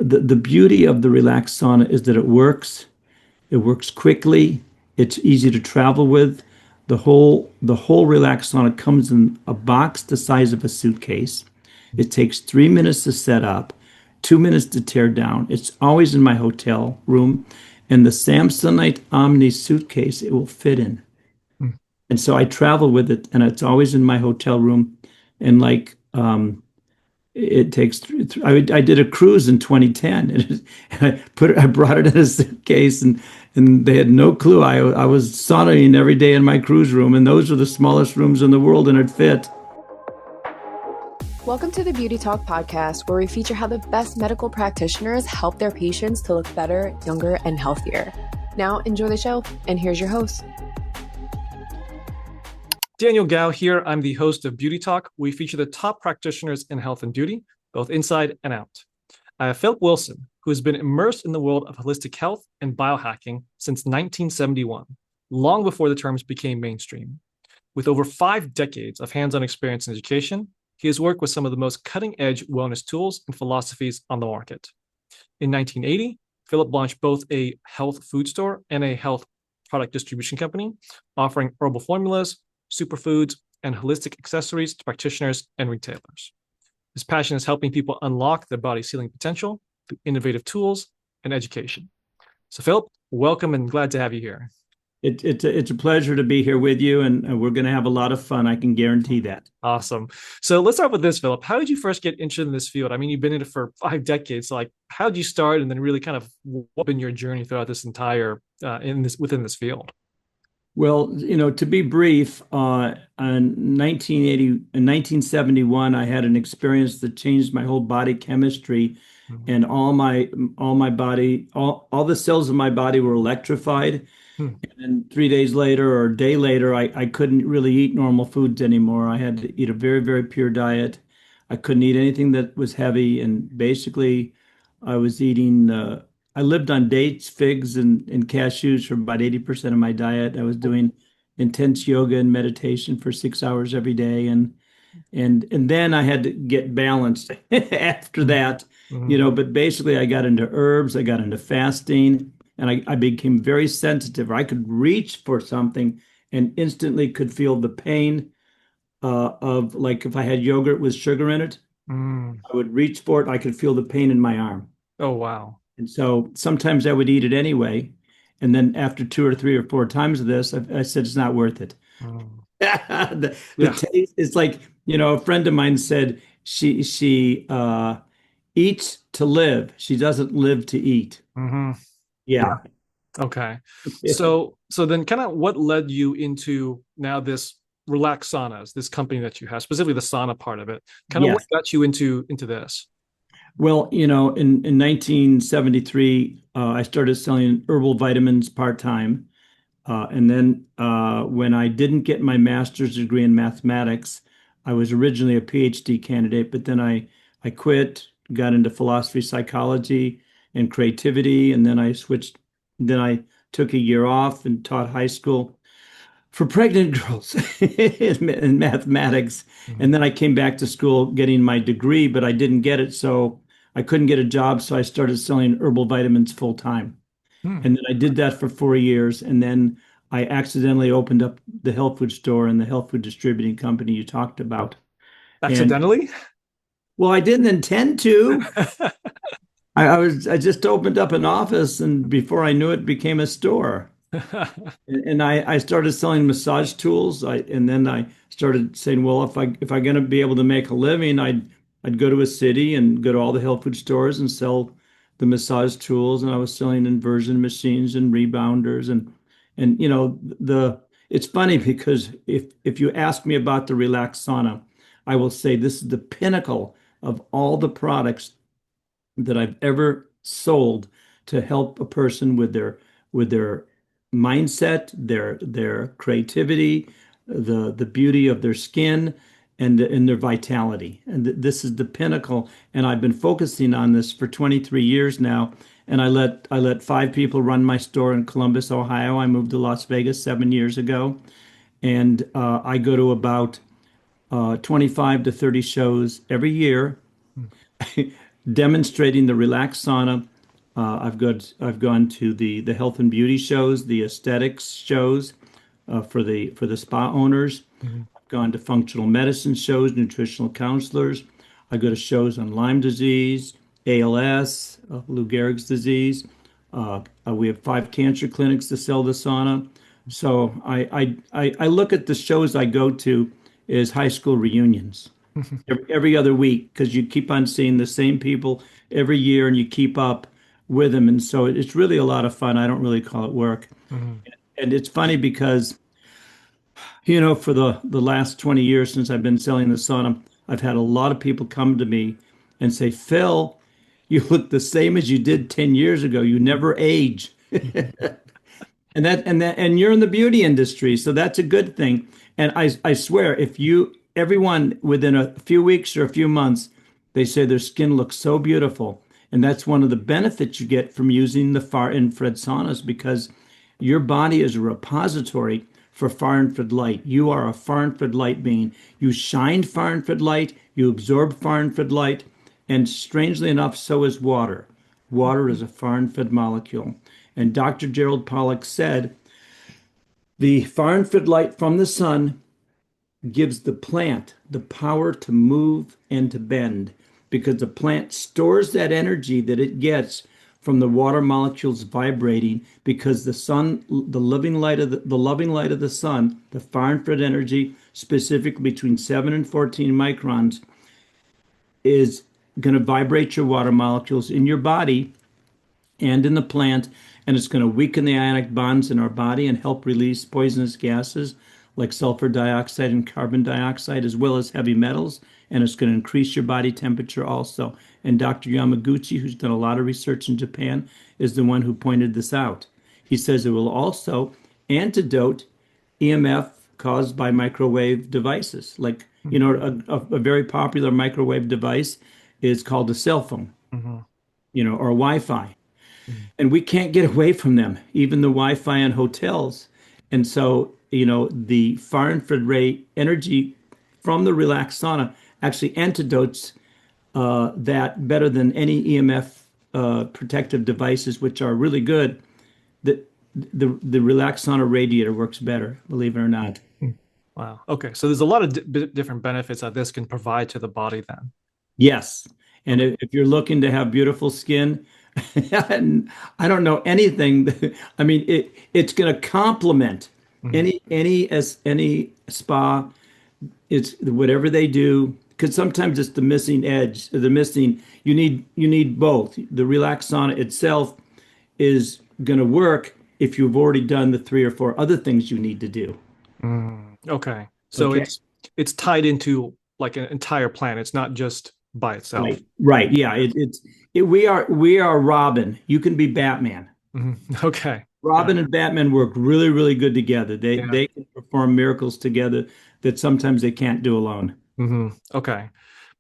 the beauty of the Relax Sauna is that it works. It works quickly. It's easy to travel with. The whole Relax Sauna comes in a box the size of a suitcase. It takes 3 minutes to set up, 2 minutes to tear down. It's always in my hotel room, and the Samsonite Omni suitcase it will fit in. Mm. And so I travel with it, and it's always in my hotel room. And like it takes. I did a cruise in 2010, and I brought it in a suitcase, and they had no clue. I was saunaing every day in my cruise room, and those are the smallest rooms in the world, and it fit. Welcome to the Beauty Talk podcast, where we feature how the best medical practitioners help their patients to look better, younger, and healthier. Now, enjoy the show, and here's your host. Daniel Gao here. I'm the host of Beauty Talk. We feature the top practitioners in health and beauty, both inside and out. I have Philip Wilson, who has been immersed in the world of holistic health and biohacking since 1971, long before the terms became mainstream. With over 5 decades of hands-on experience in education, he has worked with some of the most cutting-edge wellness tools and philosophies on the market. In 1980, Philip launched both a health food store and a health product distribution company, offering herbal formulas, superfoods, and holistic accessories to practitioners and retailers. His passion is helping people unlock their body's healing potential through innovative tools and education. So, Philip, welcome and glad to have you here. It's a pleasure to be here with you, and we're going to have a lot of fun. I can guarantee that. Awesome. So let's start with this, Philip. How did you first get interested in this field? I mean, you've been in it for 5 decades. So like, how did you start, and then really kind of what been your journey throughout this entire within this field? Well, to be brief, in 1980, in 1971, I had an experience that changed my whole body chemistry, Mhm. and all my body, all the cells of my body were electrified. Hmm. And 3 days later or a day later, I couldn't really eat normal foods anymore. I had to eat a very, very pure diet. I couldn't eat anything that was heavy. And basically, I was eating, I lived on dates, figs, and cashews for about 80% of my diet. I was doing intense yoga and meditation for 6 hours every day. And then I had to get balanced after Mhm. that, Mhm. but basically I got into herbs, I got into fasting, and I became very sensitive. I could reach for something and instantly could feel the pain of like if I had yogurt with sugar in it, Mm. I would reach for it, I could feel the pain in my arm. Oh, wow. And so sometimes I would eat it anyway. And then after 2 or 3 or 4 times of this, I said it's not worth it. Mm. The Yeah. taste is like, a friend of mine said she eats to live. She doesn't live to eat. Hmm. Yeah. Yeah. Okay. So then kind of what led you into now this Relax Saunas, this company that you have, specifically the sauna part of it? Kind of what Yes. got you into this? Well, in 1973, I started selling herbal vitamins part-time. And then when I didn't get my master's degree in mathematics, I was originally a PhD candidate, but then I quit, got into philosophy, psychology, and creativity, and then I switched. Then I took a year off and taught high school for pregnant girls in mathematics. Mhm. And then I came back to school getting my degree, but I didn't get it, so I couldn't get a job. So I started selling herbal vitamins full time. Hmm. And then I did that for 4 years. And then I accidentally opened up the health food store and the health food distributing company you talked about. And Accidentally? well, I didn't intend to. I just opened up an office, and before I knew it, became a store. And I started selling massage tools. And then I started saying, well, if I'm going to be able to make a living, I'd go to a city and go to all the health food stores and sell the massage tools. And I was selling inversion machines and rebounders and it's funny because if you ask me about the Relax Sauna, I will say this is the pinnacle of all the products that I've ever sold to help a person with their mindset, their creativity, the beauty of their skin, and their vitality. And this is the pinnacle. And I've been focusing on this for 23 years now. And I let 5 people run my store in Columbus, Ohio. I moved to Las Vegas 7 years ago, and I go to about 25 to 30 shows every year demonstrating the Relax Sauna. I've gone to the health and beauty shows, the aesthetics shows for the spa owners. Mhm. I've gone to functional medicine shows, nutritional counselors. I go to shows on Lyme disease, ALS, Lou Gehrig's disease. We have 5 cancer clinics to sell the sauna. So I look at the shows I go to as high school reunions every other week because you keep on seeing the same people every year and you keep up with them. And so it's really a lot of fun. I don't really call it work. Mhm. And it's funny because, for the last 20 years since I've been selling the sauna, I've had a lot of people come to me and say, Phil, you look the same as you did 10 years ago. You never age. And you're in the beauty industry, so that's a good thing. And I swear, if you everyone within a few weeks or a few months, they say their skin looks so beautiful. And that's one of the benefits you get from using the far infrared saunas because your body is a repository for far infrared light. You are a far infrared light being. You shine far infrared light, you absorb far infrared light, and strangely enough, so is water. Water is a far infrared molecule. And Dr. Gerald Pollack said the far infrared light from the sun gives the plant the power to move and to bend because the plant stores that energy that it gets from the water molecules vibrating because the sun, the living light of the loving light of the sun, the far infrared energy, specifically between 7 and 14 microns, is going to vibrate your water molecules in your body and in the plant, and it's going to weaken the ionic bonds in our body and help release poisonous gases like sulfur dioxide and carbon dioxide, as well as heavy metals, and it's going to increase your body temperature also. And Dr. Yamaguchi, who's done a lot of research in Japan, is the one who pointed this out. He says it will also antidote EMF caused by microwave devices. Like, a very popular microwave device is called a cell phone, Mhm. or Wi-Fi. Mhm. And we can't get away from them, even the Wi-Fi in hotels. And so, the far infrared ray energy from the relaxed sauna actually antidotes that better than any EMF protective devices, which are really good. The relaxed sauna radiator works better, believe it or not. Mhm. Wow. Okay. So there's a lot of different benefits that this can provide to the body then. Yes. And Okay. if you're looking to have beautiful skin, and I don't know anything. I mean, it's going to complement Mhm. any spa. It's whatever they do because sometimes it's the missing edge, the missing. You need both. The relaxed sauna itself is going to work if you've already done the 3 or 4 other things you need to do. Okay. So Okay. it's tied into like an entire plan. It's not just by itself. Right. Right. Yeah. We are Robin. You can be Batman. Mhm. Okay. Yeah. Robin and Batman work really, really good together. They Yeah. they can perform miracles together that sometimes they can't do alone. Okay.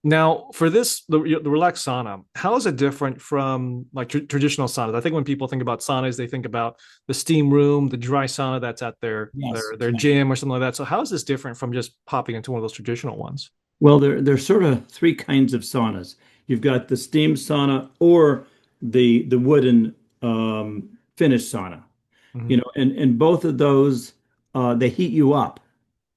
Now, for this, the relaxed sauna, how is it different from like traditional saunas? I think when people think about saunas, they think about the steam room, the dry sauna that's at their Yes. their their Yeah. gym or something like that. So, how is this different from just popping into one of those traditional ones? Well, there's sort of 3 kinds of saunas. You've got the steam sauna or the wooden finished sauna. Hmm. And both of those they heat you up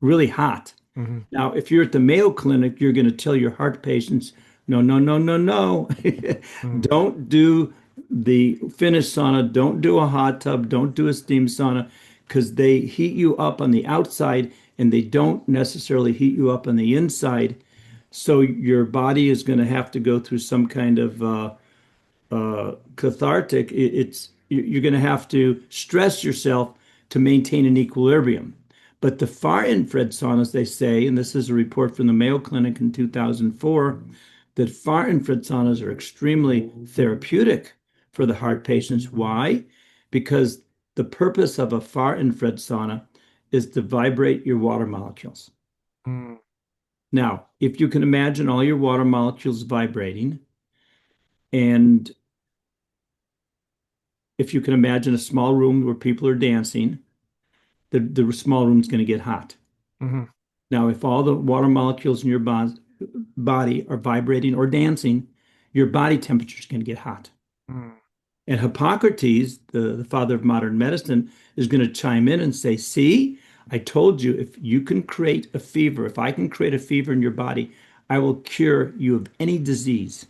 really hot. Hmm. Now, if you're at the Mayo Clinic, you're going to tell your heart patients, no, no, no, no, no. Hmm. Don't do the finished sauna. Don't do a hot tub. Don't do a steam sauna because they heat you up on the outside and they don't necessarily heat you up on the inside. So your body is going to have to go through some kind of cathartic. You're going to have to stress yourself to maintain an equilibrium. But the far infrared saunas, they say, and this is a report from the Mayo Clinic in 2004, that far infrared saunas are extremely therapeutic for the heart patients. Why? Because the purpose of a far infrared sauna is to vibrate your water molecules. Hmm. Now, if you can imagine all your water molecules vibrating, and if you can imagine a small room where people are dancing, the small room is going to get hot. Hmm. Now, if all the water molecules in your body are vibrating or dancing, your body temperature is going to get hot. Mm. And Hippocrates, the father of modern medicine, is going to chime in and say, see, I told you, if you can create a fever, if I can create a fever in your body, I will cure you of any disease.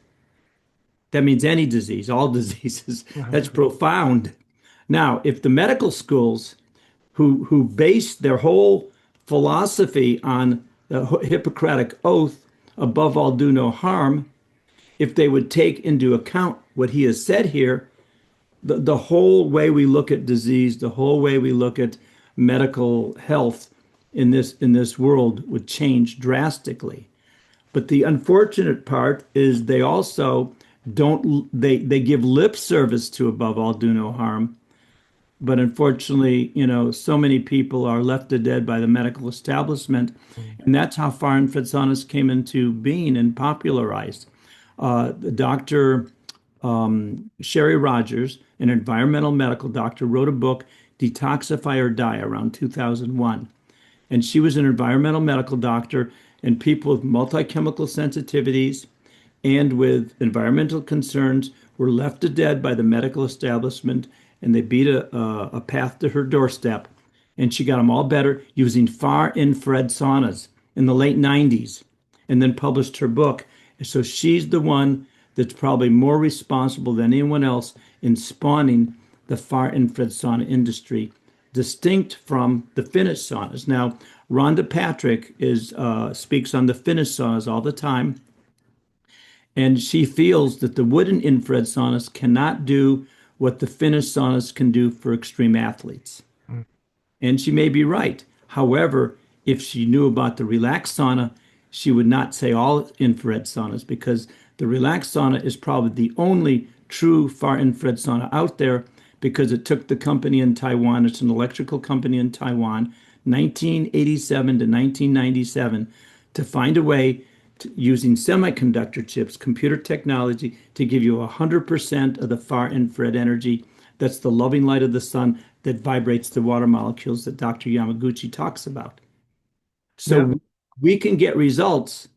That means any disease, all diseases. That's profound. Now, if the medical schools who base their whole philosophy on the Hippocratic oath, above all, do no harm, if they would take into account what he has said here, the whole way we look at disease, the whole way we look at medical health in this world would change drastically. But the unfortunate part is they also don't they give lip service to above all do no harm. But unfortunately, so many people are left to dead by the medical establishment, and that's how far infrared saunas came into being and popularized. The doctor Sherry Rogers, an environmental medical doctor, wrote a book, Detoxify or Die, around 2001. And she was an environmental medical doctor, and people with multi-chemical sensitivities and with environmental concerns were left to dead by the medical establishment, and they beat a path to her doorstep. And she got them all better using far infrared saunas in the late 90s, and then published her book. So she's the one that's probably more responsible than anyone else in spawning the far infrared sauna industry, distinct from the Finnish saunas. Now, Rhonda Patrick speaks on the Finnish saunas all the time, and she feels that the wooden infrared saunas cannot do what the Finnish saunas can do for extreme athletes. Mm. And she may be right. However, if she knew about the relax sauna, she would not say all infrared saunas, because the relax sauna is probably the only true far infrared sauna out there, because it took the company in Taiwan, it's an electrical company in Taiwan, 1987 to 1997, to find a way using semiconductor chips, computer technology, to give you 100% of the far infrared energy. That's the loving light of the sun that vibrates the water molecules that Dr. Yamaguchi talks about. So Yeah. we can get results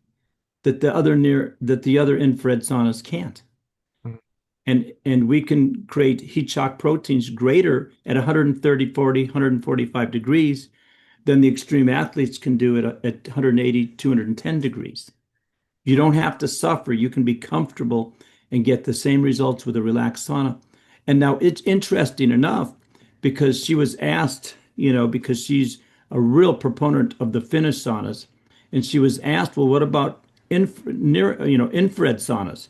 that the other infrared saunas can't. Mm. And we can create heat shock proteins greater at 130, 40, 145 degrees than the extreme athletes can do at 180, 210 degrees. You don't have to suffer. You can be comfortable and get the same results with a relaxed sauna. And now it's interesting enough, because she was asked, because she's a real proponent of the Finnish saunas, and she was asked, well, what about infrared saunas?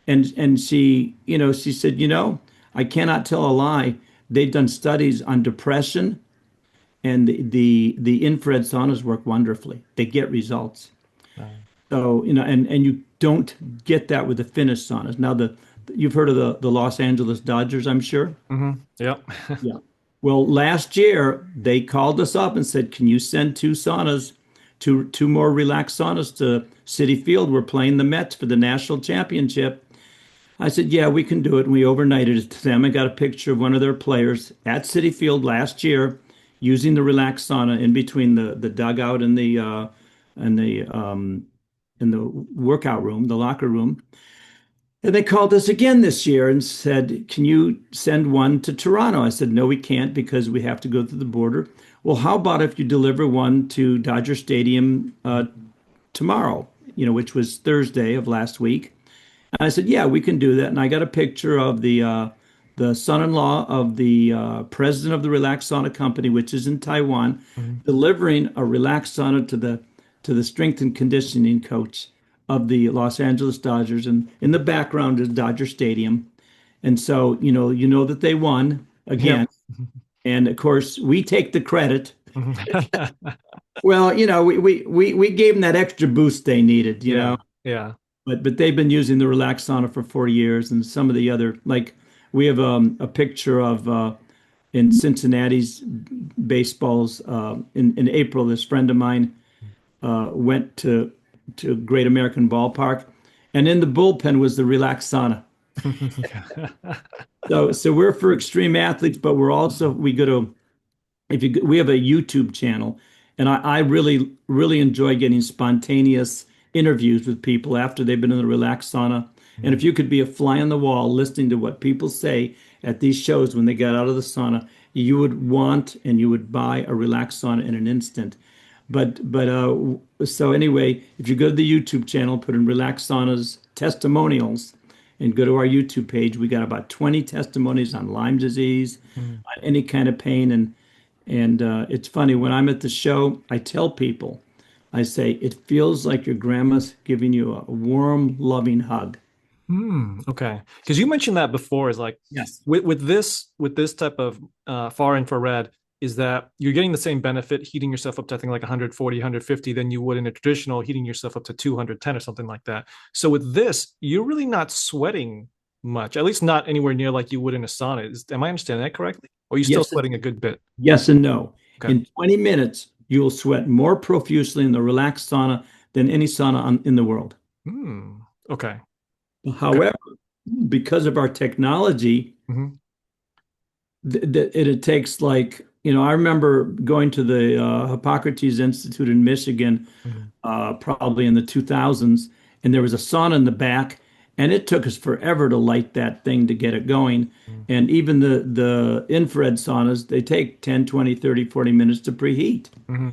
And she said, I cannot tell a lie. They've done studies on depression, and the infrared saunas work wonderfully. They get results. So, and you don't get that with the Finnish saunas. Now, you've heard of the Los Angeles Dodgers, I'm sure. Mm-hmm. Yep. Yeah. Well, last year they called us up and said, "Can you send two more relaxed saunas to Citi Field? We're playing the Mets for the national championship." I said, "Yeah, we can do it." And we overnighted it to them. I got a picture of one of their players at Citi Field last year using the relaxed sauna in between the dugout and the workout room, the locker room. And they called us again this year and said, "Can you send one to Toronto?" I said, "No, we can't, because we have to go through the border." "Well, how about if you deliver one to Dodger Stadium tomorrow, which was Thursday of last week?" And I said, "Yeah, we can do that." And I got a picture of the son-in-law of the president of the Relax Sauna company, which is in Taiwan, Mhm. delivering a relaxed sauna to the strength and conditioning coach of the Los Angeles Dodgers, and in the background is Dodger Stadium. And so, that they won again. Yep. And of course, we take the credit. Mhm. Well, we gave them that extra boost they needed, Yeah. Yeah. but they've been using the relaxed sauna for 4 years, and some of the other, like, we have a picture of in Cincinnati's baseballs in April. This friend of mine went to Great American Ballpark, and in the bullpen was the relaxed sauna. So we're for extreme athletes, but we go to, we have a YouTube channel, and I really enjoy getting spontaneous interviews with people after they've been in the relaxed sauna. And if you could be a fly on the wall listening to what people say at these shows when they got out of the sauna, you would want and you would buy a relaxed sauna in an instant. So anyway, if you go to the YouTube channel, put in Relax Saunas testimonials and go to our YouTube page, we got about 20 testimonies on Lyme disease, Mm. on any kind of pain. And it's funny, when I'm at the show, I tell people, I say, it feels like your grandma's giving you a warm, loving hug. Okay. Because you mentioned that before is like Yes. with this type of far infrared is that you're getting the same benefit heating yourself up to I think like 140, 150 than you would in a traditional heating yourself up to 210 or something like that. So with this, you're really not sweating much, at least not anywhere near like you would in a sauna. Am I understanding that correctly? Or are you still Yes, sweating a good bit? yes and no. Okay. In 20 minutes, you'll sweat more profusely in the relaxed sauna than any sauna in the world. Okay. Okay. However, because of our technology, Hmm. it takes like, I remember going to the Hippocrates Institute in Michigan, Hmm. probably in the 2000s, and there was a sauna in the back, and it took us forever to light that thing to get it going. And even the infrared saunas, they take 10, 20, 30, 40 minutes to preheat. Hmm.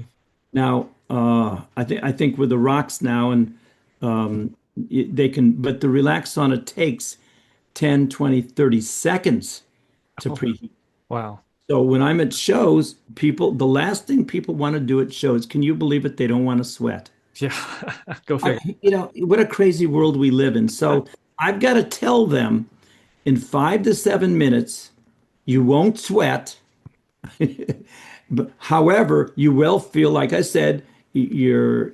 Now, I think with the rocks now and they can, but the relaxed sauna takes 10, 20, 30 seconds to Oh, preheat. wow. So when I'm at shows, the last thing people want to do at shows, can you believe it? They don't want to sweat. Yeah. Go I, figure. what a crazy world we live in. So I've got to tell them in 5 to 7 minutes, you won't sweat. But however, you will feel, like I said, you'll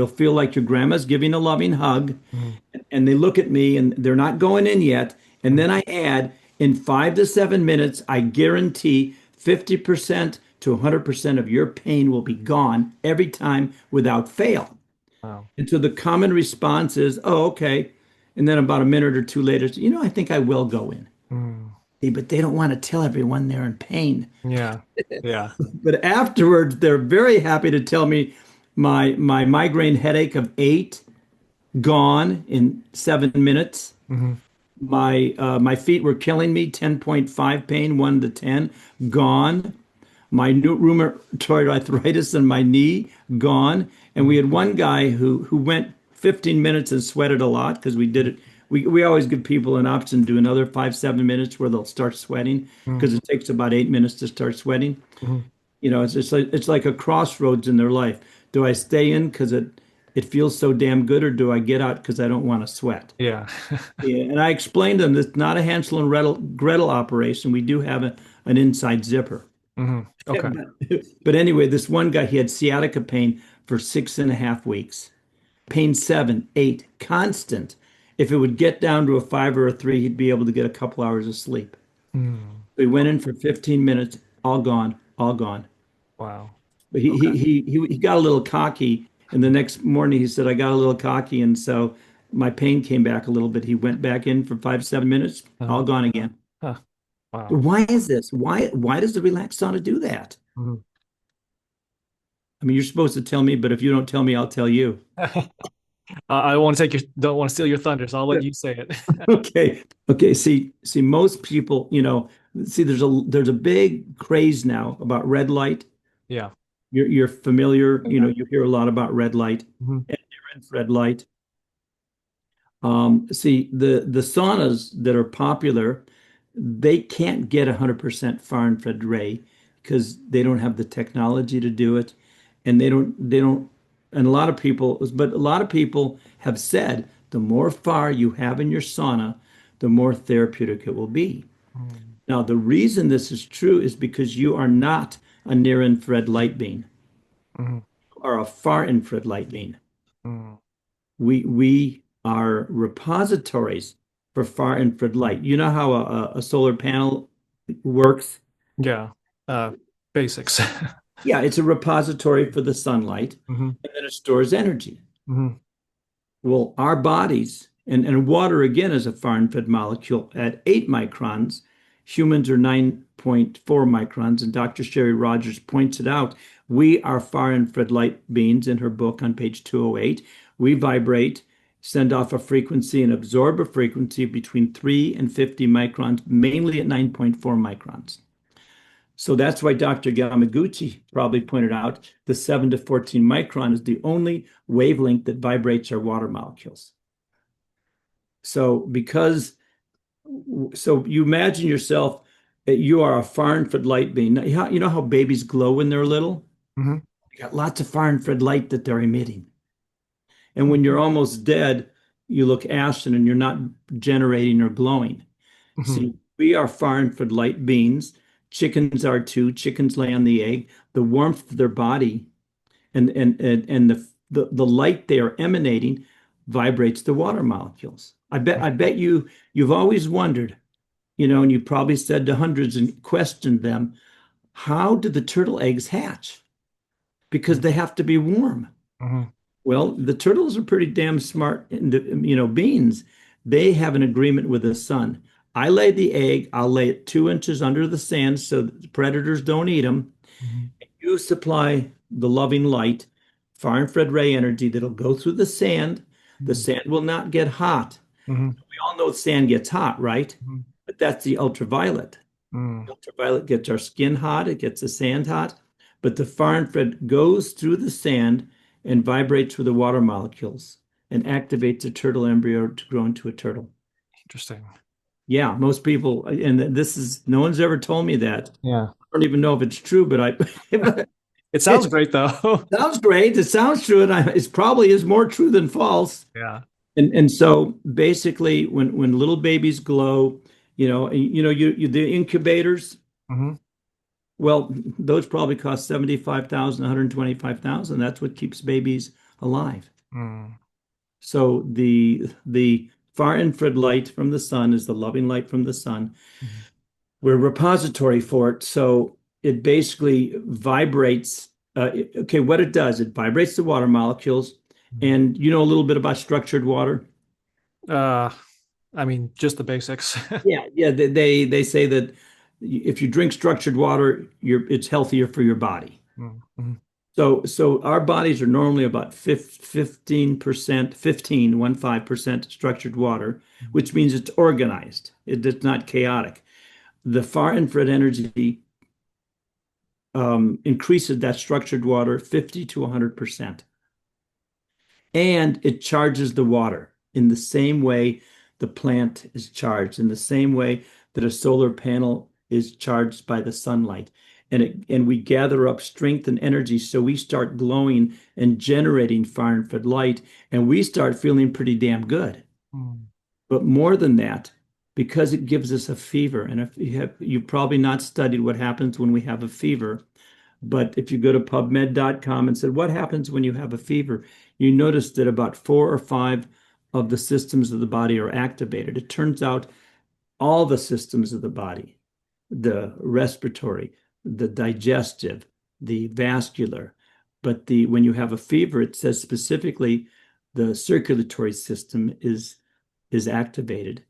feel like your grandma's giving a loving hug, Mhm. and they look at me and they're not going in yet. And Mhm. then I add, in 5 to 7 minutes, I guarantee 50% to 100% of your pain will be gone every time without fail. Wow. And so the common response is, oh, okay. And then about a minute or two later, I think I will go in. Mm. See, but they don't want to tell everyone they're in pain. Yeah. Yeah. But afterwards, they're very happy to tell me my migraine headache of 8 gone in 7 minutes. Hmm. My feet were killing me, 10.5 pain, 1 to 10, gone. My new rheumatoid arthritis in my knee, gone. And we had one guy who went 15 minutes and sweated a lot because we did it. We always give people an option to do another 5, 7 minutes where they'll start sweating because it takes about 8 minutes to start sweating. Hmm. It's like a crossroads in their life. Do I stay in because it feels so damn good, or do I get out because I don't want to sweat? Yeah. Yeah, and I explained to them it's not a Hansel and Gretel operation. We do have an inside zipper. Hmm. Okay. But anyway, this one guy, he had sciatica pain for 6.5 weeks. Pain 7, 8, constant. If it would get down to a 5 or a 3, he'd be able to get a couple hours of sleep. Mm. We went in for 15 minutes, all gone, all gone. Wow. But he Okay. he he got a little cocky, and the next morning he said, I got a little cocky, and so my pain came back a little bit. He went back in for 5, 7 minutes, Uh, all gone again. huh. Wow. Why is this? Why does the relaxed sauna do that? Mhm. I mean, you're supposed to tell me, but if you don't tell me, I'll tell you. I want to don't want to steal your thunder, so I'll let you say it. Okay. Okay. See, most people, see, there's a big craze now about red light. Yeah. You're familiar, Yeah. you hear a lot about red light Mhm. and infrared light. See, the saunas that are popular, they can't get 100% far infrared ray because they don't have the technology to do it, and they don't, and a lot of people have said the more far you have in your sauna, the more therapeutic it will be. Mm. Now, the reason this is true is because you are not a near infrared light beam Mhm. or a far infrared light beam. Mm. We are repositories for far infrared light. You know how a solar panel works? Yeah. Uh, Basics. Yeah, it's a repository for the sunlight, Hmm. and then it stores energy. Hmm. Well, our bodies, and water again is a far infrared molecule at 8 microns. Humans are 9.4 microns, and Dr. Sherry Rogers points it out. We are far infrared light beings in her book on page 208. We vibrate send off a frequency and absorb a frequency between 3 and 50 microns, mainly at 9.4 microns. So that's why Dr. Yamaguchi probably pointed out the 7 to 14 micron is the only wavelength that vibrates our water molecules. So you imagine yourself, you are a far infrared light beam. You know how babies glow when they're little? Mm-hmm. You got lots of far infrared light that they're emitting. And when you're almost dead, you look ashen and you're not generating or glowing. Mm-hmm. See, we are far infrared light beings. Chickens are too. Chickens lay on the egg. The warmth of their body and the light they are emanating vibrates the water molecules. I bet you've always wondered, and you probably said to hundreds and questioned them, how do the turtle eggs hatch? Because they have to be warm. Mm-hmm. Well, the turtles are pretty damn smart, beings. They have an agreement with the sun. I lay the egg, I'll lay it 2 inches under the sand so that the predators don't eat them. Mm-hmm. You supply the loving light, far infrared ray energy that'll go through the sand. The sand will not get hot. Mm-hmm. We all know sand gets hot, right? Mm-hmm. But that's the ultraviolet. Mm-hmm. Ultraviolet gets our skin hot, it gets the sand hot, but the far infrared goes through the sand and vibrates with the water molecules and activates a turtle embryo to grow into a turtle. Interesting. Yeah, most people, and no one's ever told me that. Yeah. I don't even know if it's true, but It sounds great though. sounds great. It sounds true, and it probably is more true than false. Yeah. And so basically, when little babies glow, the incubators. Mm-hmm. Well, those probably cost 75,000, 125,000. That's what keeps babies alive. Mm. So the far infrared light from the sun is the loving light from the sun. Mm-hmm. We're a repository for it. So it basically vibrates. Okay, what it does, it vibrates the water molecules. And you know a little bit about structured water? I mean, just the basics. Yeah. They say that if you drink structured water, it's healthier for your body. Mm-hmm. So our bodies are normally about 15% structured water, which means it's organized. It's not chaotic. The far infrared energy increases that structured water 50 to 100%. And it charges the water in the same way the plant is charged, in the same way that a solar panel is charged by the sunlight. And we gather up strength and energy, so we start glowing and generating far infrared light, and we start feeling pretty damn good. Mm. But more than that, because it gives us a fever, and if you've probably not studied what happens when we have a fever, but if you go to PubMed.com and said, what happens when you have a fever? You notice that about 4 or 5 of the systems of the body are activated. It turns out all the systems of the body, the respiratory, the digestive, the vascular, but when you have a fever, it says specifically the circulatory system is activated.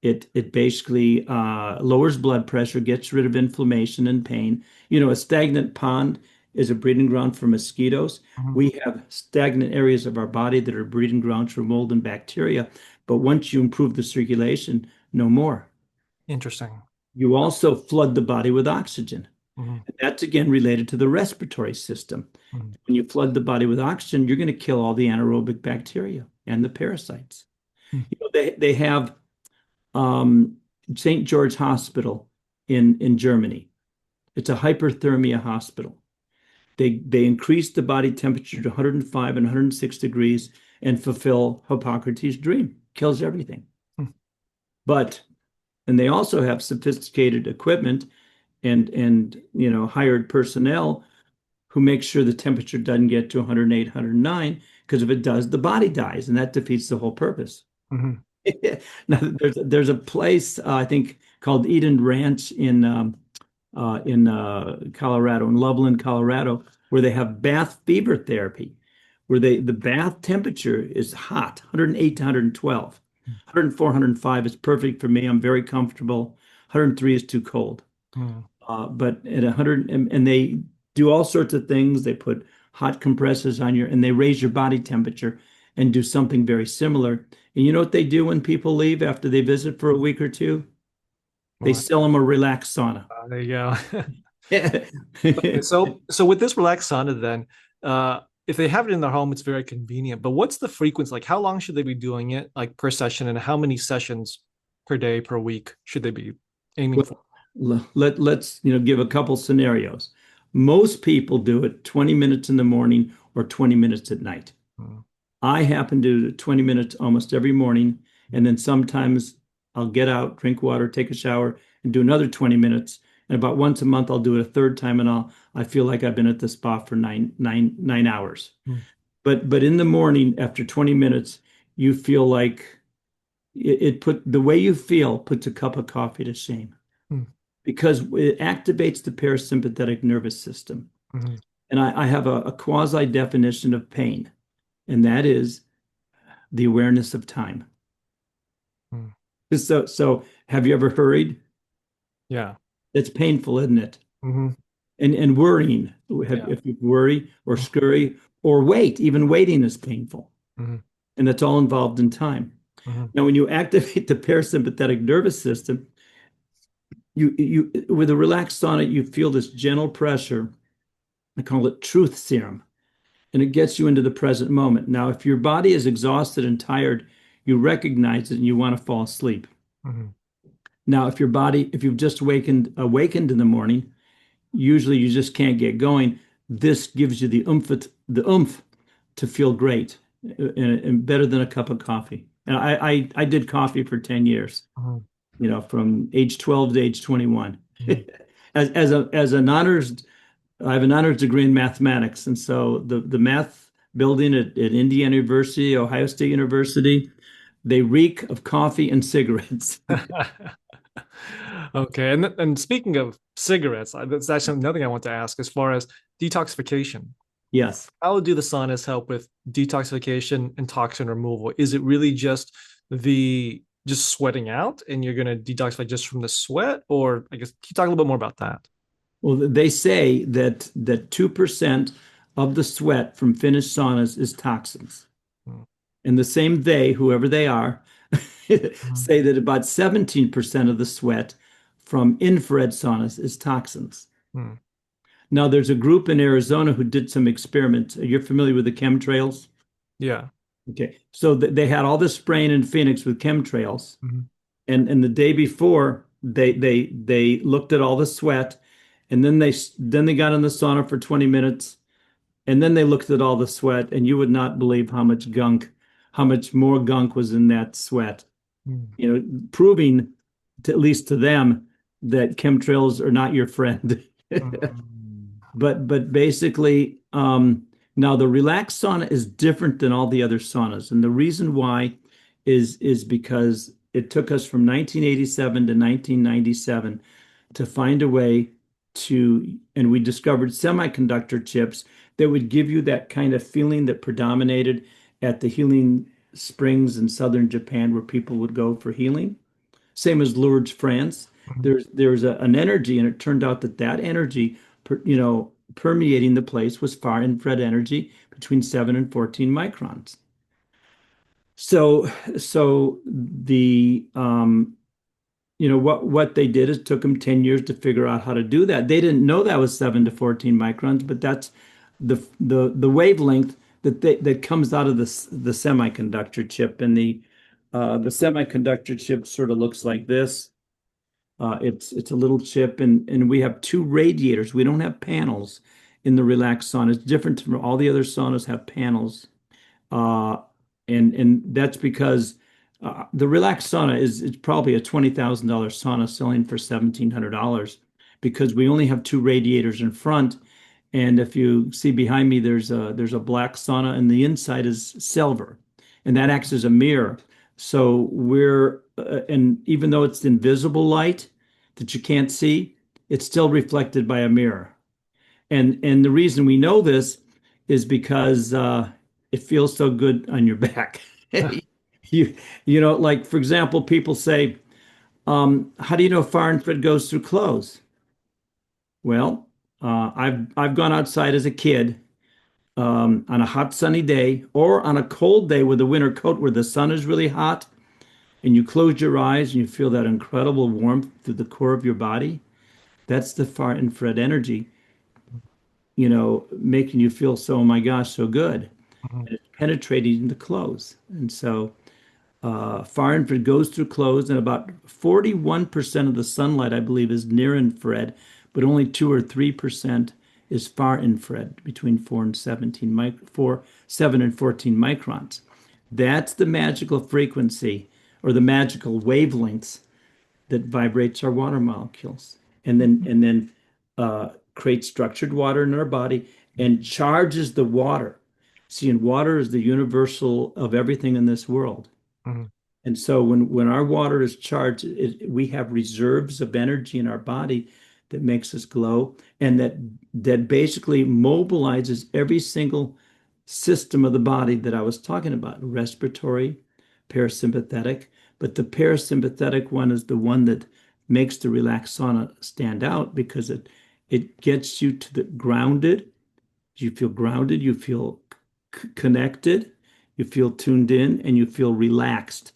It basically lowers blood pressure, gets rid of inflammation and pain. A stagnant pond is a breeding ground for mosquitoes. Mm-hmm. We have stagnant areas of our body that are breeding grounds for mold and bacteria. But once you improve the circulation, no more. Interesting. You also flood the body with oxygen. Mm-hmm. That's again related to the respiratory system. Mm-hmm. When you flood the body with oxygen, you're going to kill all the anaerobic bacteria and the parasites. Mm-hmm. They have St. George Hospital in Germany. It's a hyperthermia hospital. They increase the body temperature to 105 and 106 degrees and fulfill Hippocrates' dream. Kills everything. And they also have sophisticated equipment and hired personnel who make sure the temperature doesn't get to 108, 109, because if it does, the body dies, and that defeats the whole purpose. Mm-hmm. Now, there's a place I think called Eden Ranch in Colorado, in Loveland, Colorado, where they have bath fever therapy, where the bath temperature is hot, 108 to 112. 104, 105 is perfect for me. I'm very comfortable. 103 is too cold. Mm. But at 100, and they do all sorts of things. They put hot compressors on and they raise your body temperature and do something very similar. And you know what they do when people leave after they visit for a week or two? They Well, sell them a relaxed sauna. there you go. Okay, so with this relaxed sauna, then, if they have it in their home, it's very convenient. But what's the frequency? Like, how long should they be doing it, like per session, and how many sessions per day, per week should they be aiming for? Let's give a couple scenarios. Most people do it 20 minutes in the morning or 20 minutes at night. Mm, I happen to do 20 minutes almost every morning, and then sometimes I'll get out, drink water, take a shower, and do another 20 minutes. And about once a month, I'll do it a third time, and I feel like I've been at the spa for nine hours. mm, But in the morning, after 20 minutes, you feel like it put the way you feel puts a cup of coffee to shame mm, because it activates the parasympathetic nervous system. mm, And I have a quasi definition of pain, and that is the awareness of time. mm. So have you ever hurried? Yeah. It's painful, isn't it? Hmm. And worrying, Yeah. if you worry or scurry or wait, even waiting is painful. Hmm. And that's all involved in time. Hmm. Now, when you activate the parasympathetic nervous system, you with a relaxed sauna, you feel this gentle pressure. I call it truth serum, and it gets you into the present moment. Now, if your body is exhausted and tired, you recognize it and you want to fall asleep. Hmm. Now, if you've just awakened in the morning, usually you just can't get going. This gives you the oomph to feel great and better than a cup of coffee. And I did coffee for 10 years, Hmm. from age 12 to age 21. Hmm. As an honors, I have an honors degree in mathematics. And so the math building at Indiana University, Ohio State University, they reek of coffee and cigarettes. Okay, and speaking of cigarettes, that's actually another thing I want to ask as far as detoxification. Yes. How do the saunas help with detoxification and toxin removal? Is it really just sweating out and you're going to detoxify just from the sweat? Or I guess, can you talk a little bit more about that? Well, they say that 2% of the sweat from finished saunas is toxins. Mm, And the same whoever they are, mm, say that about 17% of the sweat from infrared saunas is toxins. mm. Now, there's a group in Arizona who did some experiments. You're familiar with the chemtrails? Yeah. Okay. So they had all this spraying in Phoenix with chemtrails. Mhm, And the day before, they looked at all the sweat, and then they got in the sauna for 20 minutes, and then they looked at all the sweat, and you would not believe how much more gunk was in that sweat. mm, Proving at least to them that chemtrails are not your friend. mm, But basically, now the relaxed sauna is different than all the other saunas, and the reason why is because it took us from 1987 to 1997 to find a way and we discovered semiconductor chips that would give you that kind of feeling that predominated at the healing springs in southern Japan where people would go for healing. Same as Lourdes, France. mm, There's an energy, and it turned out that energy, permeating the place was far infrared energy between 7 and 14 microns. So the what they did is took them 10 years to figure out how to do that. They didn't know that was 7 to 14 microns, but that's the wavelength that comes out of the semiconductor chip, and the semiconductor chip sort of looks like this. It's a little chip, and we have two radiators. We don't have panels in the relaxed sauna. It's different from all the other saunas have panels, uh, and that's because the relaxed sauna is probably a $20,000 sauna selling for $1,700 because we only have two radiators in front. And if you see behind me, there's a black sauna, and the inside is silver, and that acts as a mirror. So and even though it's invisible light that you can't see, it's still reflected by a mirror. And the reason we know this is because it feels so good on your back. You like for example, people say, "How do you know far infrared goes through clothes?" Well, I've gone outside as a kid on a hot sunny day or on a cold day with a winter coat where the sun is really hot and you close your eyes and you feel that incredible warmth through the core of your body. That's the far infrared energy, making you feel so, oh my gosh, so good. Mhm. And it's penetrating into clothes. And so far infrared goes through clothes, and about 41% of the sunlight, I believe, is near infrared, but only 2 or 3% is far infrared, between 7 and 14 microns. That's the magical frequency or the magical wavelengths that vibrates our water molecules and then creates structured water in our body and charges the water. See, and water is the universal of everything in this world. Mhm. And so when our water is charged, we have reserves of energy in our body that makes us glow and that basically mobilizes every single system of the body that I was talking about, respiratory, parasympathetic. But the parasympathetic one is the one that makes the relaxed sauna stand out because it gets you to the grounded. You feel grounded, you feel connected, you feel tuned in, and you feel relaxed.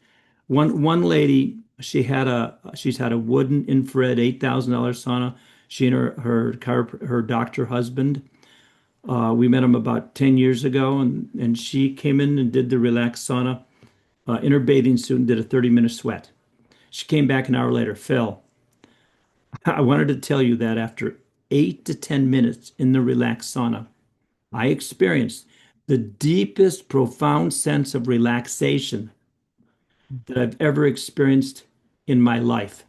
One lady, she's had a wooden infrared $8,000 sauna. She and her doctor husband. We met him about 10 years ago, and she came in and did the relaxed sauna in her bathing suit and did a 30-minute sweat. She came back an hour later. Phil, I wanted to tell you that after 8 to 10 minutes in the relaxed sauna, I experienced the deepest, profound sense of relaxation that I've ever experienced in my life.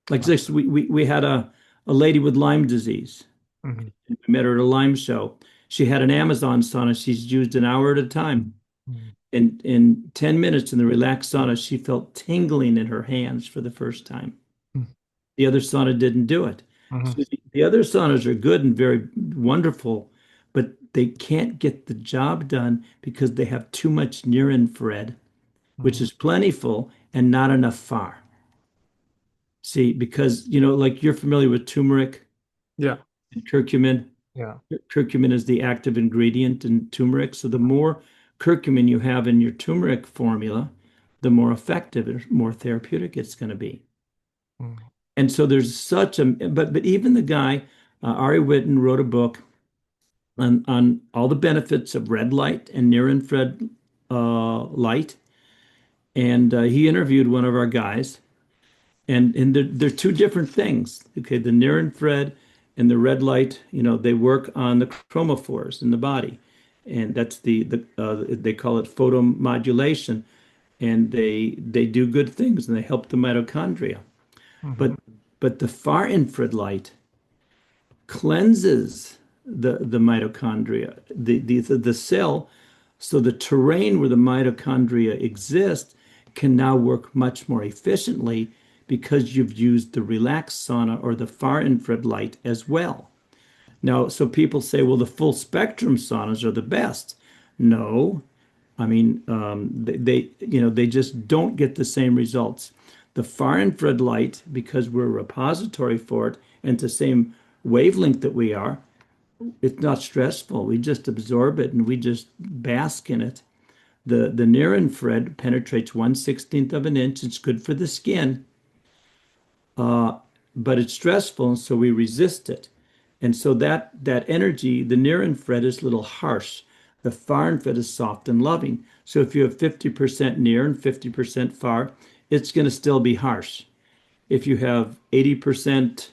Like Wow. this, we had a lady with Lyme disease. Mhm. We met her at a Lyme show. She had an Amazon sauna she's used an hour at a time. Mhm. And in 10 minutes in the relaxed sauna, she felt tingling in her hands for the first time. The other sauna didn't do it. Mhm. So the other saunas are good and very wonderful, but they can't get the job done because they have too much near infrared, which Mhm. is plentiful and not enough far. See, because like you're familiar with turmeric Yeah. and curcumin. Yeah. Curcumin is the active ingredient in turmeric. So the more curcumin you have in your turmeric formula, the more effective and more therapeutic it's going to be. Mhm. And so there's such a, but even the guy, Ari Whitten, wrote a book on all the benefits of red light and near infrared light. And he interviewed one of our guys, and they're two different things. Okay, the near infrared and the red light, they work on the chromophores in the body, and that's they call it photomodulation, and they do good things and they help the mitochondria. Mhm. But the far infrared light cleanses the mitochondria, the cell, so the terrain where the mitochondria exist can now work much more efficiently because you've used the relaxed sauna or the far infrared light as well. Now, so people say, well, the full spectrum saunas are the best. No, I mean, they just don't get the same results. The far infrared light, because we're a repository for it, and it's the same wavelength that we are, it's not stressful. We just absorb it and we just bask in it. The near infrared penetrates 1/16 of an inch. It's good for the skin, but it's stressful, and so we resist it. And so that energy, the near infrared is a little harsh. The far infrared is soft and loving. So if you have 50% near and 50% far, it's going to still be harsh. If you have 80%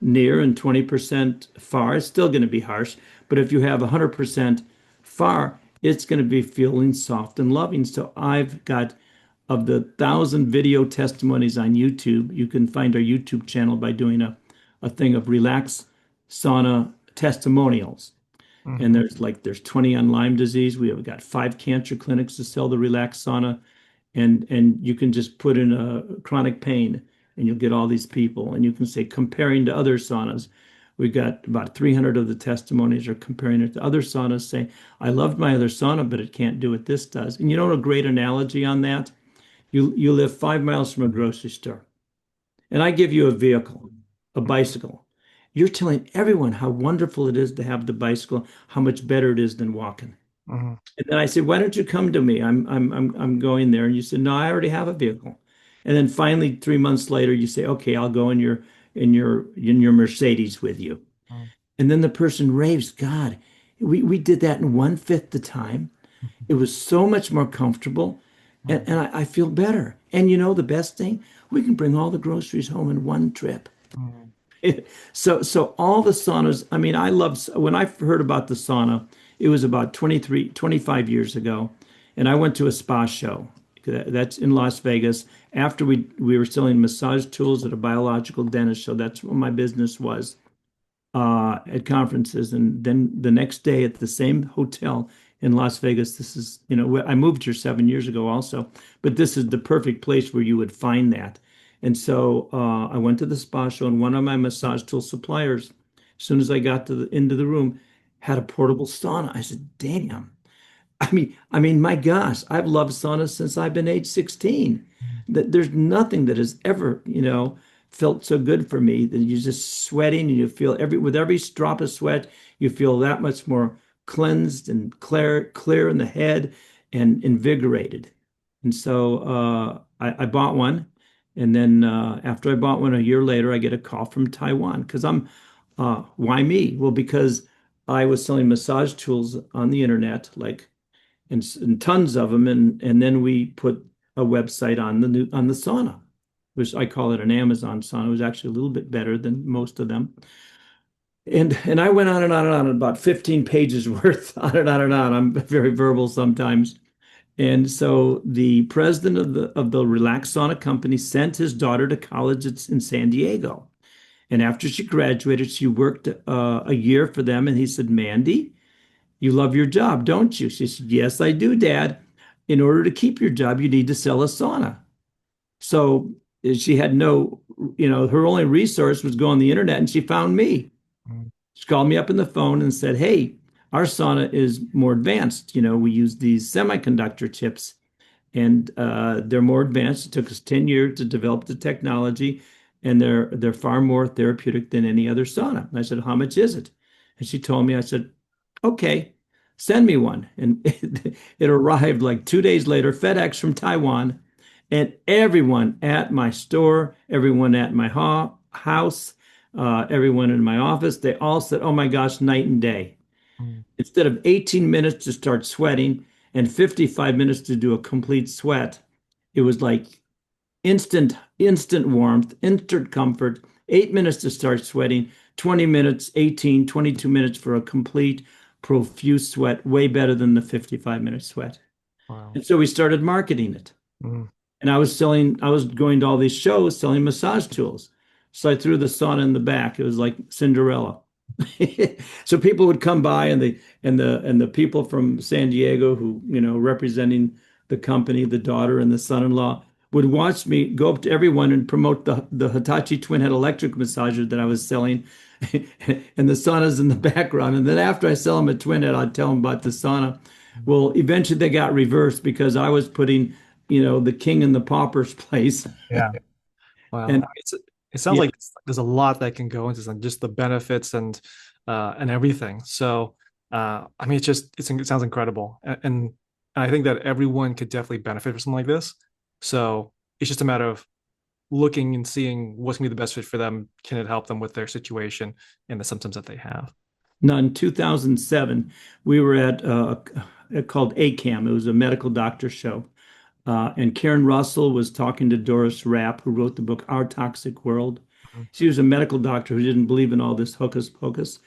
near and 20% far, it's still going to be harsh. But if you have 100% far, it's going to be feeling soft and loving. So I've got, of the 1,000 video testimonies on YouTube, you can find our YouTube channel by doing a thing of Relax Sauna testimonials. And Mhm. there's 20 on Lyme disease. We have got 5 cancer clinics to sell the Relax Sauna, and you can just put in a chronic pain and you'll get all these people, and you can say comparing to other saunas. We've got about 300 of the testimonies are comparing it to other saunas, saying I loved my other sauna but it can't do what this does. And a great analogy on that, you live 5 miles from a grocery store and I give you a vehicle, a bicycle. you're telling everyone how wonderful it is to have the bicycle, how much better it is than walking. Mhm. And then I said, why don't you come to me? I'm going there. And you said, no, I already have a vehicle. And then finally, 3 months later, you say, okay, I'll go in your Mercedes with you. Mhm. And then the person raves, God, we did that in 1/5 the time. It was so much more comfortable. And, Mhm. and I feel better. And you know the best thing? We can bring all the groceries home in one trip. Mhm. So all the saunas, I mean, I love, when I heard about the sauna, it was about 25 years ago. And I went to a spa show. That's in Las Vegas. After we were selling massage tools at a biological dentist show. That's what my business was at conferences. And then the next day at the same hotel in Las Vegas, this is, I moved here 7 years ago also, but this is the perfect place where you would find that. And so I went to the spa show, and one of my massage tool suppliers, as soon as I got into the room, had a portable sauna. I said, damn. I mean, my gosh, I've loved saunas since I've been age 16. That there's nothing that has ever, felt so good for me that you're just sweating and you feel with every drop of sweat, you feel that much more cleansed and clear in the head and invigorated. And so I bought one. And then after I bought one a year later, I get a call from Taiwan because why me? Well, because I was selling massage tools on the internet, like and tons of them, and then we put a website on the sauna, which I call it an Amazon sauna. It was actually a little bit better than most of them. And I went on and on and on, about 15 pages worth, on and on and on. I'm very verbal sometimes. And so the president of the Relax Sauna company sent his daughter to college in San Diego. And after she graduated, she worked a year for them. And he said, Mandy, you love your job, don't you? She said, yes, I do, Dad. In order to keep your job, you need to sell a sauna. So she had her only resource was go on the internet, and she found me. Mhm. She called me up on the phone and said, hey, our sauna is more advanced. We use these semiconductor chips, and they're more advanced. It took us 10 years to develop the technology, and they're far more therapeutic than any other sauna. And I said, how much is it? And she told me. I said, okay, send me one. And it arrived like 2 days later, FedEx from Taiwan. And everyone at my store, everyone at my house, everyone in my office, they all said, oh my gosh, night and day. Mhm. Instead of 18 minutes to start sweating and 55 minutes to do a complete sweat, it was like instant warmth, instant comfort, 8 minutes to start sweating, 20 minutes, 18, 22 minutes for a complete profuse sweat, way better than the 55-minute sweat. Wow. And so we started marketing it. Mhm. And I was going to all these shows selling massage tools. So I threw the sauna in the back. It was like Cinderella. So people would come by, and the people from San Diego who, representing the company, the daughter and the son-in-law, would watch me go up to everyone and promote the Hitachi twin head electric massager that I was selling. And the sauna's in the background. And then after I sell them a twin head, I'd tell them about the sauna. Well, eventually they got reversed because I was putting, the king in the pauper's place. Yeah. Wow. And It sounds yeah, like there's a lot that can go into this, and just the benefits and everything. So I mean, it sounds incredible, and I think that everyone could definitely benefit from something like this. So it's just a matter of looking and seeing what's gonna be the best fit for them. Can it help them with their situation and the symptoms that they have? now in 2007, we were at called ACAM. It was a medical doctor show. And Karen Russell was talking to Doris Rapp, who wrote the book Our Toxic World. Mhm. She was a medical doctor who didn't believe in all this hocus pocus.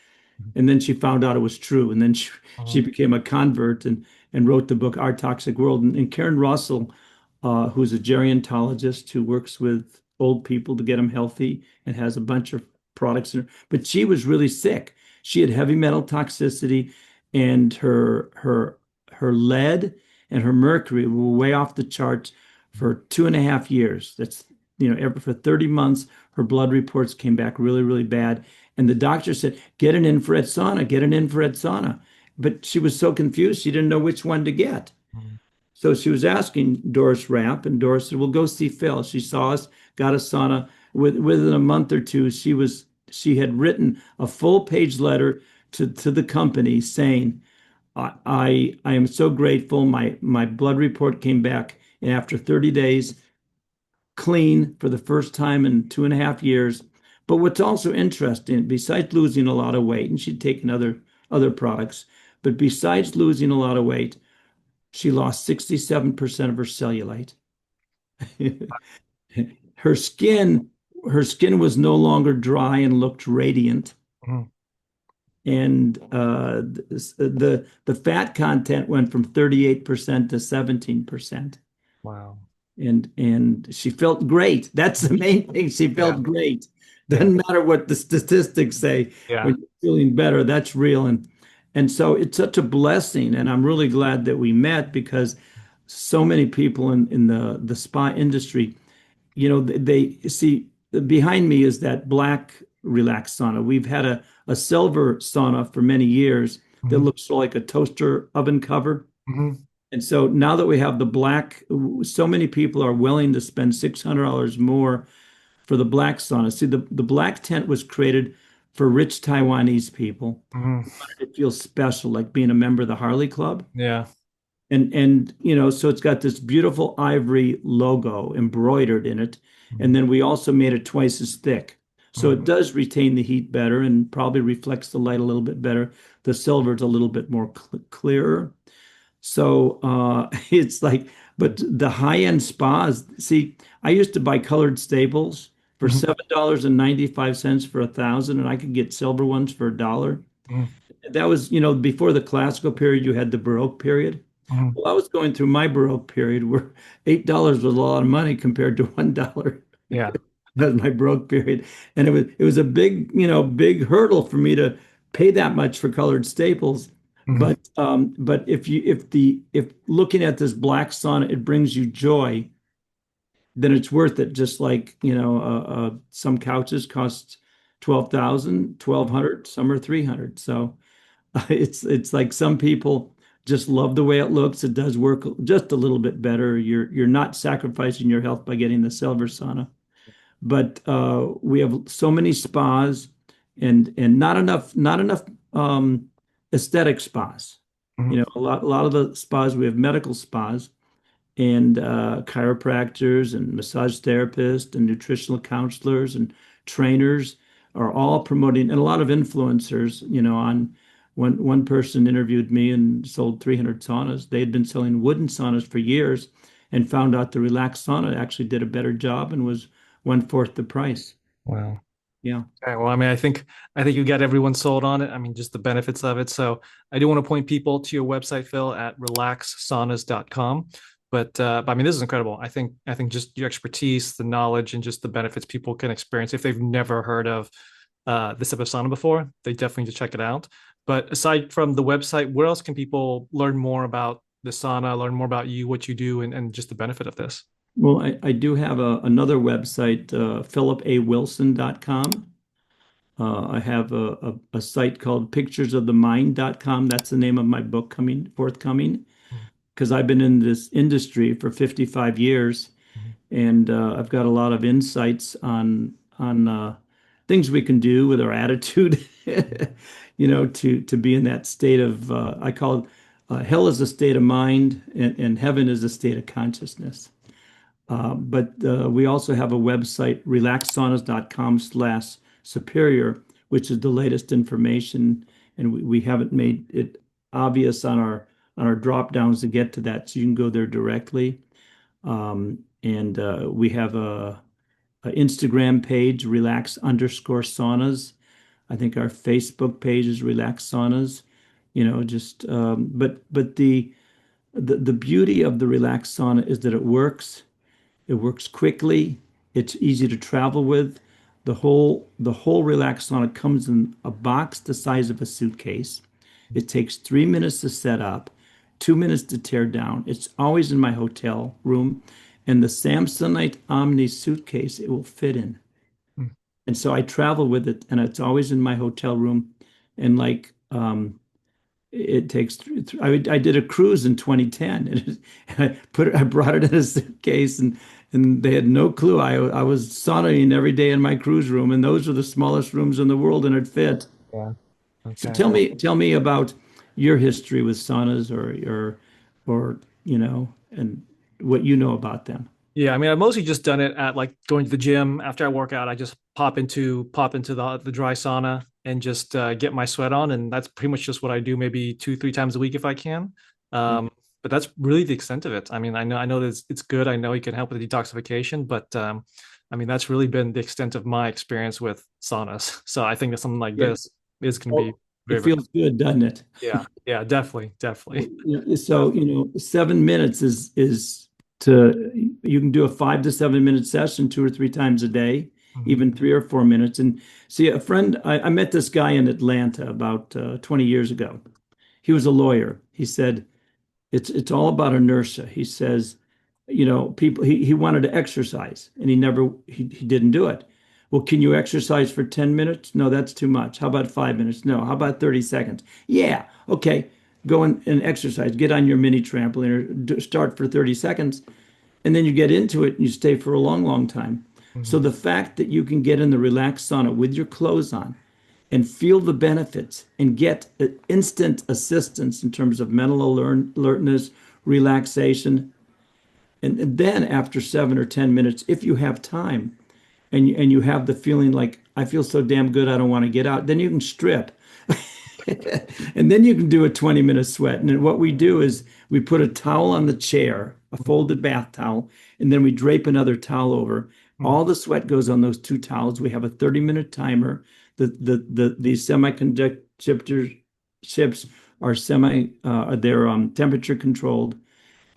And then she found out it was true. And then she Mhm. became a convert and wrote the book Our Toxic World. And Karen Russell, who's a gerontologist who works with old people to get them healthy and has a bunch of products in her. But she was really sick. She had heavy metal toxicity, and her lead and her mercury were way off the charts for 2.5 years. That's, for 30 months, her blood reports came back really, really bad. And the doctor said, get an infrared sauna, get an infrared sauna. But she was so confused, she didn't know which one to get. Mhm. So she was asking Doris Rapp, and Doris said, well, go see Phil. She saw us, got a sauna. Within a month or two, she was she had written a full page letter to the company saying, I am so grateful. My blood report came back, and after 30 days, clean for the first time in 2.5 years. But what's also interesting, besides losing a lot of weight, and she'd taken other products, but besides losing a lot of weight, she lost 67% of her cellulite. Her skin, her skin was no longer dry and looked radiant. Mhm. And the fat content went from 38% to 17%. Wow. And she felt great. That's the main thing. She Yeah. felt great. Yeah. Doesn't matter what the statistics say. Yeah. When you're feeling better, that's real. And so it's such a blessing. And I'm really glad that we met because so many people in the spa industry, they see behind me is that black relaxed sauna. We've had a silver sauna for many years that Mhm. looks like a toaster oven cover. Mhm. And so now that we have the black, so many people are willing to spend $600 more for the black sauna. See, the black tent was created for rich Taiwanese people Mhm. who wanted to feel special, like being a member of the Harley Club. Yeah. And so it's got this beautiful ivory logo embroidered in it. And Mhm. then we also made it twice as thick. So it Mhm. does retain the heat better and probably reflects the light a little bit better. The silver is a little bit more clearer. So it's like, but the high-end spas, see, I used to buy colored staples for Mhm. $7.95 for 1,000, and I could get silver ones for $1. Mhm. That was, before the classical period, you had the Baroque period. Mhm. Well, I was going through my Baroque period where $8 was a lot of money compared to $1. Yeah. That was my Baroque period. And it was a big hurdle for me to pay that much for colored staples. Mhm. But if looking at this black sauna, it brings you joy, then it's worth it. Just like, some couches cost 12,000, 1,200, some are 300. So it's like some people just love the way it looks. It does work just a little bit better. You're not sacrificing your health by getting the silver sauna. But we have so many spas and not enough aesthetic spas. Mhm. A lot of the spas, we have medical spas and chiropractors and massage therapists and nutritional counselors and trainers are all promoting, and a lot of influencers, on one person interviewed me and sold 300 saunas. They had been selling wooden saunas for years and found out the relaxed sauna actually did a better job and was one-fourth the price. Wow. Yeah. Okay, well, I mean, I think you got everyone sold on it. I mean, just the benefits of it. So I do want to point people to your website, Phil, at relaxsaunas.com. But I mean, this is incredible. I think just your expertise, the knowledge, and just the benefits people can experience if they've never heard of this type of sauna before, they definitely need to check it out. But aside from the website, where else can people learn more about the sauna, learn more about you, what you do, and just the benefit of this? Well, I do have another website, philipawilson.com. I have a site called picturesofthemind.com. That's the name of my book forthcoming, because I've been in this industry for 55 years, Mhm. and I've got a lot of insights on things we can do with our attitude, to be in that state of I call it hell is a state of mind, and heaven is a state of consciousness. But we also have a website, relaxsaunas.com/superior, which is the latest information, and we haven't made it obvious on our drop downs to get to that, so you can go there directly. And we have a Instagram page, relax_saunas. I think our Facebook page is Relax Saunas. Just but the beauty of the relax sauna is that it works. It works quickly. It's easy to travel with. The whole relax sauna comes in a box the size of a suitcase. It takes 3 minutes to set up, 2 minutes to tear down. It's always in my hotel room, and the Samsonite Omni suitcase it will fit in. Mhm. And so I travel with it, and it's always in my hotel room. And like it takes. I did a cruise in 2010, and I brought it in a suitcase, and they had no clue. I was saunaing every day in my cruise room, and those are the smallest rooms in the world, and it fit. Yeah. So Okay. tell me about your history with saunas, or and what you know about them. Yeah, I mean, I've mostly just done it at like going to the gym after I work out. I just pop into the dry sauna and just get my sweat on, and that's pretty much just what I do, maybe 2, 3 times a week if I can. Um, but that's really the extent of it. I mean, I know that it's good. I know it can help with detoxification, but I mean, that's really been the extent of my experience with saunas. So I think that something like Yeah. this is going to be Well, it very, very, feels good, doesn't it? yeah, yeah, definitely, definitely. So, 7 minutes is to you can do a 5 to 7 minute session 2 or 3 times a day, Mhm. even 3 or 4 minutes. And see, a friend, I met this guy in Atlanta about 20 years ago. He was a lawyer. He said, it's all about inertia. He says, people he wanted to exercise and he didn't do it. Well, can you exercise for 10 minutes? No, that's too much. How about 5 minutes? No. How about 30 seconds? Yeah. Okay. Go and exercise. Get on your mini trampoline or start for 30 seconds. And then you get into it and you stay for a long, long time. So Mhm. the fact that you can get in the relaxed sauna with your clothes on and feel the benefits and get instant assistance in terms of mental alertness, relaxation. And then after 7 or 10 minutes, if you have time and you have the feeling like, I feel so damn good, I don't want to get out, then you can strip. And then you can do a 20-minute sweat. And then what we do is we put a towel on the chair, a folded bath towel, and then we drape another towel over. Mhm. All the sweat goes on those two towels. We have a 30-minute timer. The semiconductor chips are they're temperature controlled.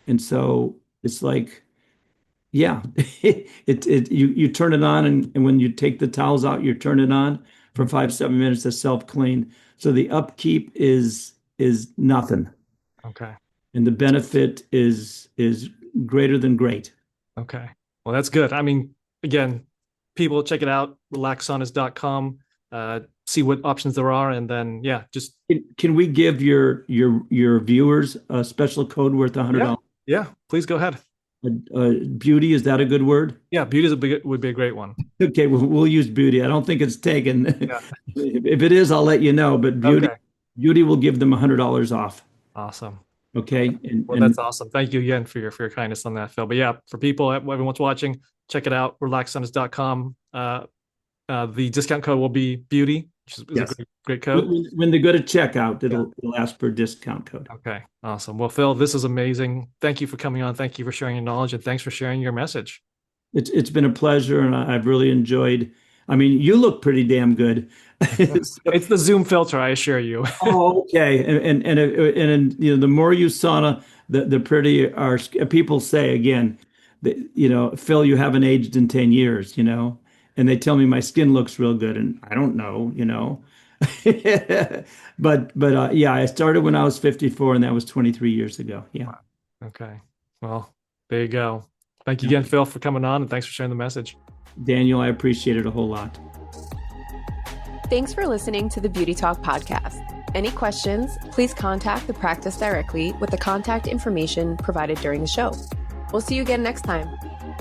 And so it's like, yeah, you turn it on, and when you take the towels out, you turn it on for Mhm. 5 7 minutes to self clean. So the upkeep is nothing, Okay. and the benefit is greater than great. Okay. Well, that's good. I mean, again, people check it out, relaxsaunas.com, see what options there are, and then yeah, just Can we give your viewers a special code worth yeah, $100? yeah, please go ahead. Beauty, is that a good word? Yeah, beauty is would be a great one. Okay, we'll use beauty. I don't think it's taken. Yeah. If it is, I'll let you know. But Okay. beauty will give them $100 off. Awesome. Okay. Okay, and Well, that's awesome. Thank you again for your kindness on that, Phil. But yeah, for people, everyone's watching, check it out, relaxsaunas.com. The discount code will be beauty, which is a yes, great code. when they go to checkout, Yeah. it'll ask for a discount code. Okay. Awesome. Well, Phil, this is amazing. Thank you for coming on. Thank you for sharing your knowledge, and thanks for sharing your message. It's been a pleasure, and I've really enjoyed. I mean, you look pretty damn good. So, It's the Zoom filter, I assure you. oh, okay, and the more you sauna, the prettier our people say again. That, Phil, you haven't aged in 10 years. And they tell me my skin looks real good, and I don't know. But yeah, I started when I was 54, and that was 23 years ago. Yeah. Wow. Okay. Well, there you go. Thank you Yeah. again, Phil, for coming on, and thanks for sharing the message. Daniel, I appreciate it a whole lot. Thanks for listening to the Beauty Talk podcast. Any questions, please contact the practice directly with the contact information provided during the show. We'll see you again next time.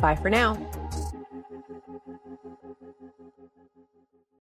Bye for now.